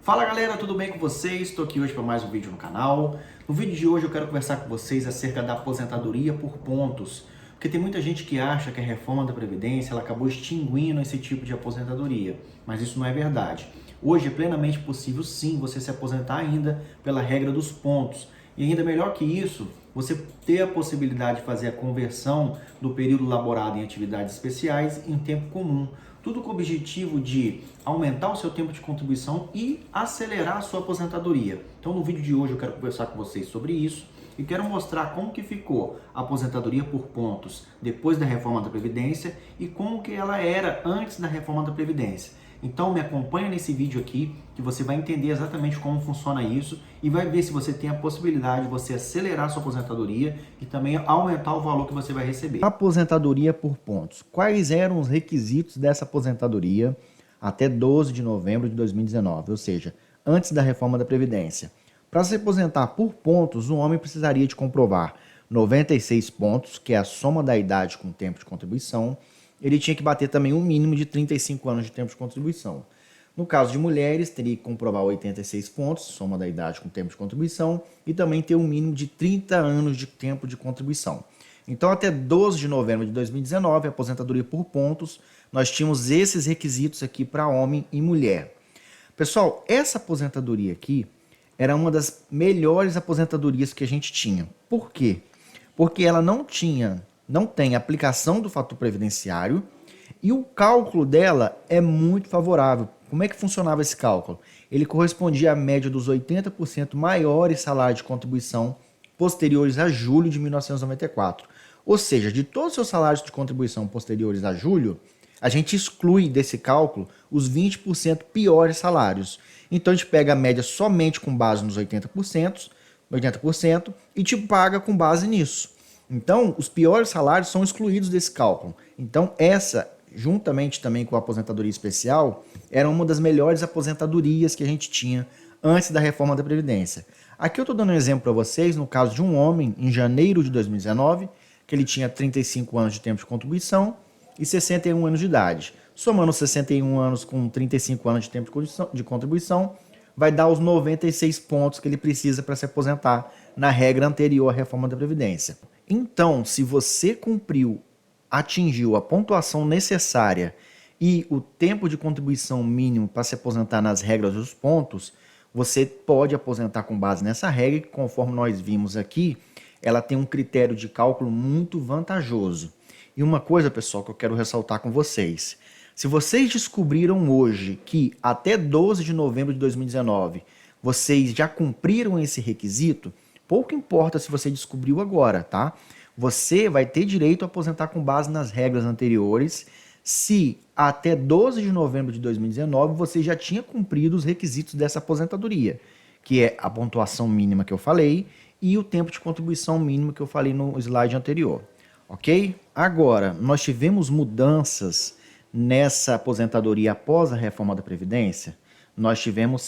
Fala galera, tudo bem com vocês? Estou aqui hoje para mais um vídeo no canal. No vídeo de hoje eu quero conversar com vocês acerca da aposentadoria por pontos, porque tem muita gente que acha que a reforma da Previdência ela acabou extinguindo esse tipo de aposentadoria, mas isso não é verdade. Hoje é plenamente possível sim você se aposentar ainda pela regra dos pontos. E ainda melhor que isso, você ter a possibilidade de fazer a conversão do período laborado em atividades especiais em tempo comum. Tudo com o objetivo de aumentar o seu tempo de contribuição e acelerar a sua aposentadoria. Então no vídeo de hoje eu quero conversar com vocês sobre isso e quero mostrar como que ficou a aposentadoria por pontos depois da reforma da Previdência e como que ela era antes da reforma da Previdência. Então me acompanha nesse vídeo aqui que você vai entender exatamente como funciona isso e vai ver se você tem a possibilidade de você acelerar sua aposentadoria e também aumentar o valor que você vai receber. Aposentadoria por pontos. Quais eram os requisitos dessa aposentadoria até 12 de novembro de 2019, ou seja, antes da reforma da Previdência? Para se aposentar por pontos, o homem precisaria de comprovar 96 pontos, que é a soma da idade com o tempo de contribuição. Ele tinha que bater também um mínimo de 35 anos de tempo de contribuição. No caso de mulheres, teria que comprovar 86 pontos, soma da idade com tempo de contribuição, e também ter um mínimo de 30 anos de tempo de contribuição. Então, até 12 de novembro de 2019, a aposentadoria por pontos, nós tínhamos esses requisitos aqui para homem e mulher. Pessoal, essa aposentadoria aqui era uma das melhores aposentadorias que a gente tinha. Por quê? Porque ela não tem aplicação do fator previdenciário e o cálculo dela é muito favorável. Como é que funcionava esse cálculo? Ele correspondia à média dos 80% maiores salários de contribuição posteriores a julho de 1994. Ou seja, de todos os seus salários de contribuição posteriores a julho, a gente exclui desse cálculo os 20% piores salários. Então a gente pega a média somente com base nos 80% e te paga com base nisso. Então, os piores salários são excluídos desse cálculo. Então, essa, juntamente também com a aposentadoria especial, era uma das melhores aposentadorias que a gente tinha antes da reforma da Previdência. Aqui eu estou dando um exemplo para vocês, no caso de um homem, em janeiro de 2019, que ele tinha 35 anos de tempo de contribuição e 61 anos de idade. Somando 61 anos com 35 anos de tempo de contribuição, vai dar os 96 pontos que ele precisa para se aposentar na regra anterior à reforma da Previdência. Então, se você atingiu a pontuação necessária e o tempo de contribuição mínimo para se aposentar nas regras dos pontos, você pode aposentar com base nessa regra, que conforme nós vimos aqui, ela tem um critério de cálculo muito vantajoso. E uma coisa, pessoal, que eu quero ressaltar com vocês. Se vocês descobriram hoje que até 12 de novembro de 2019 vocês já cumpriram esse requisito, pouco importa se você descobriu agora, tá? Você vai ter direito a aposentar com base nas regras anteriores se até 12 de novembro de 2019 você já tinha cumprido os requisitos dessa aposentadoria, que é a pontuação mínima que eu falei e o tempo de contribuição mínimo que eu falei no slide anterior, ok? Agora, nós tivemos mudanças nessa aposentadoria após a reforma da Previdência? Nós tivemos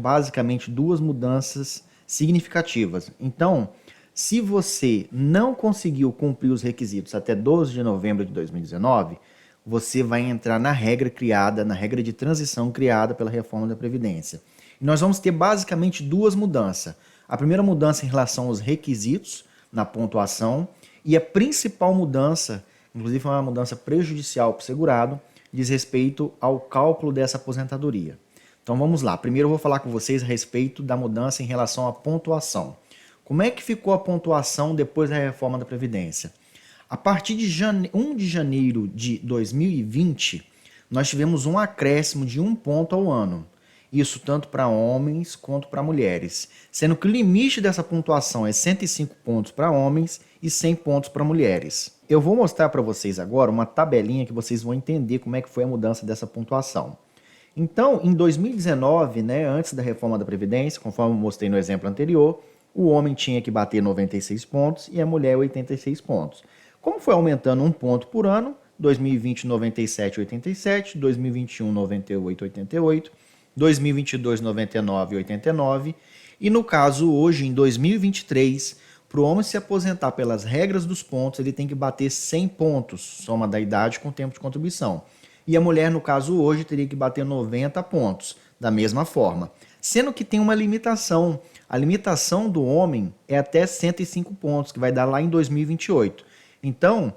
basicamente duas mudanças significativas. Então, se você não conseguiu cumprir os requisitos até 12 de novembro de 2019, você vai entrar na regra de transição criada pela reforma da Previdência. E nós vamos ter basicamente duas mudanças. A primeira mudança em relação aos requisitos na pontuação e a principal mudança, inclusive foi uma mudança prejudicial para o segurado, diz respeito ao cálculo dessa aposentadoria. Então vamos lá, primeiro eu vou falar com vocês a respeito da mudança em relação à pontuação. Como é que ficou a pontuação depois da reforma da Previdência? A partir de 1 de janeiro de 2020, nós tivemos um acréscimo de 1 ponto ao ano. Isso tanto para homens quanto para mulheres. Sendo que o limite dessa pontuação é 105 pontos para homens e 100 pontos para mulheres. Eu vou mostrar para vocês agora uma tabelinha que vocês vão entender como é que foi a mudança dessa pontuação. Então, em 2019, antes da reforma da Previdência, conforme eu mostrei no exemplo anterior, o homem tinha que bater 96 pontos e a mulher 86 pontos. Como foi aumentando 1 ponto por ano, 2020 97,87, 2021 98,88, 2022 99,89 e no caso hoje em 2023, para o homem se aposentar pelas regras dos pontos, ele tem que bater 100 pontos, soma da idade com tempo de contribuição. E a mulher, no caso hoje, teria que bater 90 pontos, da mesma forma. sendo que tem uma limitação. A limitação do homem é até 105 pontos, que vai dar lá em 2028. Então,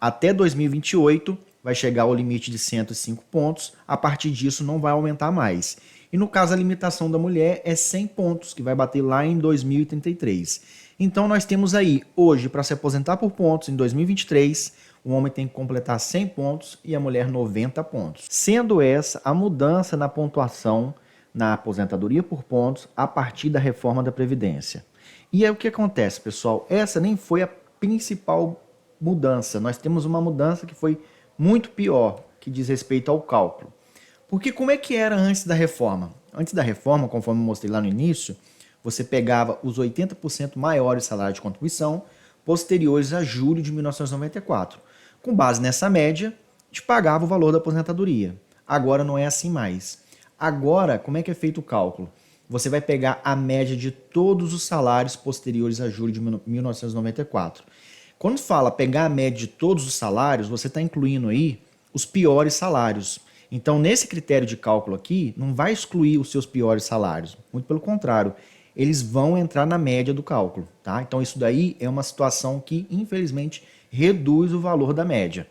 até 2028 vai chegar ao limite de 105 pontos, a partir disso não vai aumentar mais. E no caso a limitação da mulher é 100 pontos, que vai bater lá em 2033. Então nós temos aí, hoje, para se aposentar por pontos, em 2023, o homem tem que completar 100 pontos e a mulher 90 pontos. Sendo essa a mudança na pontuação na aposentadoria por pontos a partir da reforma da Previdência. E aí o que acontece, pessoal? Essa nem foi a principal mudança. Nós temos uma mudança que foi muito pior, que diz respeito ao cálculo. Porque como é que era antes da reforma? Antes da reforma, conforme eu mostrei lá no início, você pegava os 80% maiores salários de contribuição posteriores a julho de 1994. Com base nessa média, te pagava o valor da aposentadoria. Agora não é assim mais. Agora, como é que é feito o cálculo? Você vai pegar a média de todos os salários posteriores a julho de 1994. Quando fala pegar a média de todos os salários, você está incluindo aí os piores salários. Então, nesse critério de cálculo aqui, não vai excluir os seus piores salários. Muito pelo contrário, eles vão entrar na média do cálculo, tá? Então, isso daí é uma situação que, infelizmente, reduz o valor da média.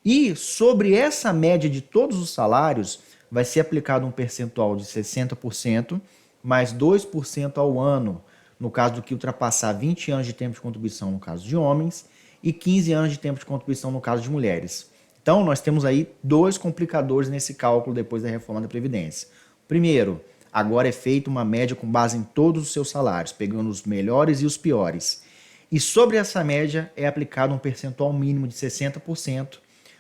E sobre essa média de todos os salários, vai ser aplicado um percentual de 60%, mais 2% ao ano, no caso do que ultrapassar 20 anos de tempo de contribuição no caso de homens, e 15 anos de tempo de contribuição no caso de mulheres. Então, nós temos aí dois complicadores nesse cálculo depois da reforma da Previdência. Primeiro, agora é feita uma média com base em todos os seus salários, pegando os melhores e os piores. E sobre essa média é aplicado um percentual mínimo de 60%,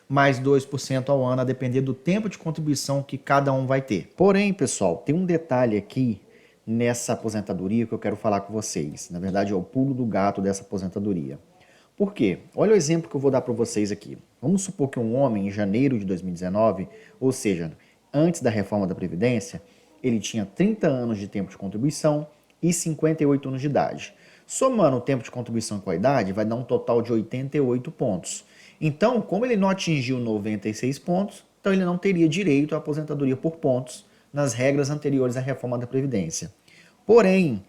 mais 2% ao ano, a depender do tempo de contribuição que cada um vai ter. Porém, pessoal, tem um detalhe aqui nessa aposentadoria que eu quero falar com vocês. Na verdade, é o pulo do gato dessa aposentadoria. Por quê? Olha o exemplo que eu vou dar para vocês aqui. Vamos supor que um homem, em janeiro de 2019, ou seja, antes da reforma da Previdência, ele tinha 30 anos de tempo de contribuição e 58 anos de idade. Somando o tempo de contribuição com a idade, vai dar um total de 88 pontos. Então, como ele não atingiu 96 pontos, então ele não teria direito à aposentadoria por pontos nas regras anteriores à reforma da Previdência. Porém,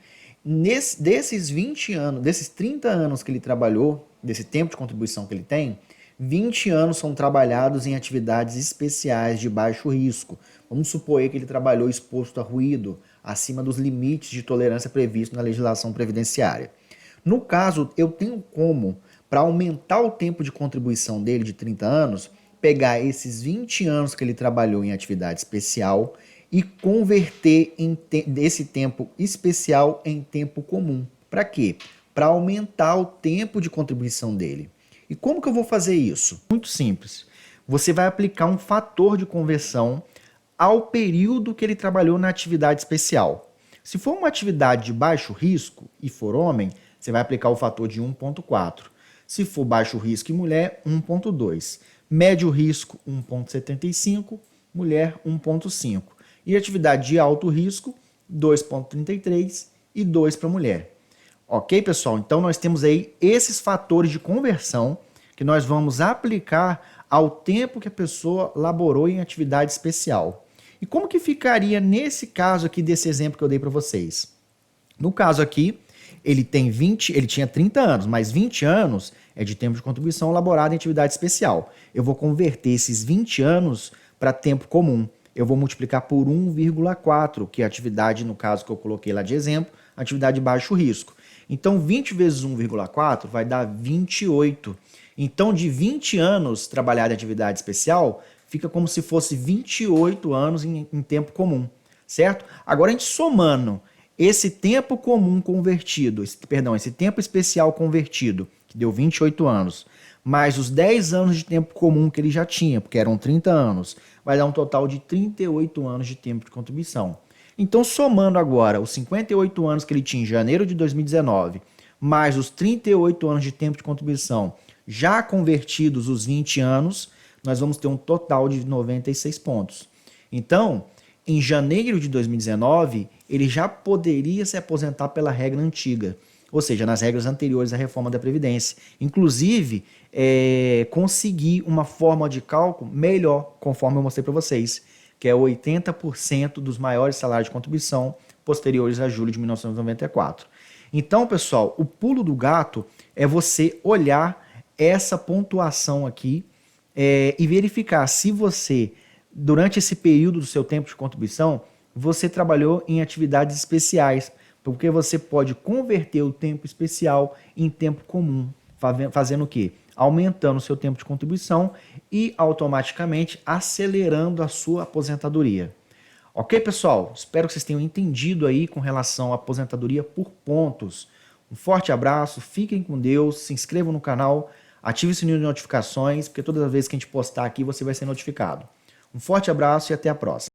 desses 20 anos, desses 30 anos que ele trabalhou, desse tempo de contribuição que ele tem, 20 anos são trabalhados em atividades especiais de baixo risco. Vamos supor aí que ele trabalhou exposto a ruído, acima dos limites de tolerância previstos na legislação previdenciária. No caso, eu tenho como, para aumentar o tempo de contribuição dele de 30 anos, pegar esses 20 anos que ele trabalhou em atividade especial e converter esse tempo especial em tempo comum. Para quê? Para aumentar o tempo de contribuição dele. E como que eu vou fazer isso? Muito simples. Você vai aplicar um fator de conversão ao período que ele trabalhou na atividade especial. Se for uma atividade de baixo risco e for homem, você vai aplicar o fator de 1,4. Se for baixo risco e mulher, 1,2. Médio risco, 1,75. Mulher, 1,5. E atividade de alto risco, 2,33 e 2 para mulher. Ok, pessoal? Então, nós temos aí esses fatores de conversão que nós vamos aplicar ao tempo que a pessoa laborou em atividade especial. E como que ficaria nesse caso aqui desse exemplo que eu dei para vocês? No caso aqui, ele tinha 30 anos, mas 20 anos é de tempo de contribuição laborado em atividade especial. Eu vou converter esses 20 anos para tempo comum. Eu vou multiplicar por 1,4, que é a atividade, no caso que eu coloquei lá de exemplo, atividade de baixo risco. Então, 20 vezes 1,4 vai dar 28. Então, de 20 anos trabalhado em atividade especial, fica como se fosse 28 anos em tempo comum, certo? Agora, a gente somando esse tempo comum convertido, esse tempo especial convertido, que deu 28 anos, mais os 10 anos de tempo comum que ele já tinha, porque eram 30 anos, vai dar um total de 38 anos de tempo de contribuição. Então, somando agora os 58 anos que ele tinha em janeiro de 2019, mais os 38 anos de tempo de contribuição, já convertidos os 20 anos, nós vamos ter um total de 96 pontos. Então, em janeiro de 2019, ele já poderia se aposentar pela regra antiga, ou seja, nas regras anteriores à reforma da Previdência. Inclusive, conseguir uma forma de cálculo melhor, conforme eu mostrei para vocês, que é 80% dos maiores salários de contribuição posteriores a julho de 1994. Então, pessoal, o pulo do gato é você olhar essa pontuação aqui e verificar se você, durante esse período do seu tempo de contribuição, você trabalhou em atividades especiais, porque você pode converter o tempo especial em tempo comum, fazendo o quê? Aumentando o seu tempo de contribuição e automaticamente acelerando a sua aposentadoria. Ok, pessoal? Espero que vocês tenham entendido aí com relação à aposentadoria por pontos. Um forte abraço, fiquem com Deus, se inscrevam no canal, ative o sininho de notificações, porque toda vez que a gente postar aqui você vai ser notificado. Um forte abraço e até a próxima.